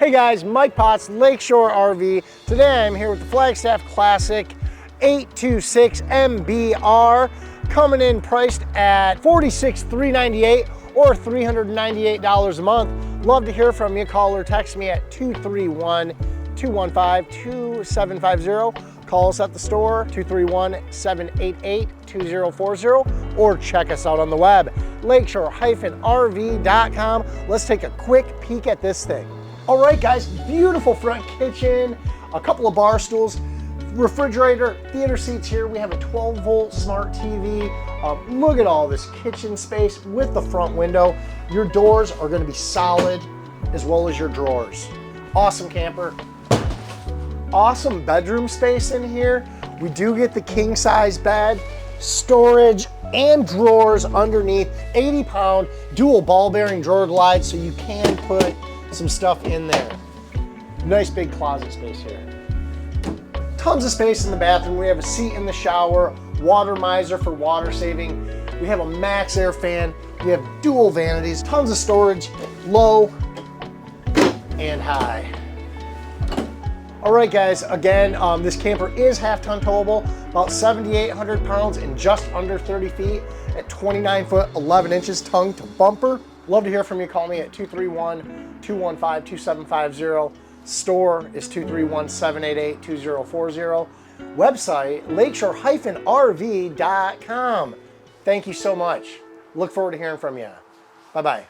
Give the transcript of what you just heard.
Hey guys, Mike Potts, Lakeshore RV. Today I'm here with the Flagstaff Classic 826 MBR, coming in priced at $46,398 or $398 a month. Love to hear from you. Call or text me at 231-215-2750. Call us at the store, 231-788-2040, or check us out on the web, lakeshore-rv.com. Let's take a quick peek at this thing. All right, guys, beautiful front kitchen, a couple of bar stools, refrigerator, theater seats here. We have a 12-volt smart TV. Look at all this kitchen space with the front window. Your doors are going to be solid, as well as your drawers. Awesome camper. Awesome bedroom space in here. We do get the king-size bed, storage, and drawers underneath. 80-pound dual ball-bearing drawer glides, so you can put some stuff in there. Nice big closet space here. Tons of space in the bathroom. We have a seat in the shower, water miser for water saving. We have a max air fan. We have dual vanities, tons of storage, low and high. All right, guys, again, this camper is half-ton towable, about 7,800 pounds and just under 30 feet at 29 foot, 11 inches tongue to bumper. Love to hear from you. Call me at 231-215-2750. Store is 231-788-2040. Website, lakeshore-rv.com. Thank you so much. Look forward to hearing from you. Bye-bye.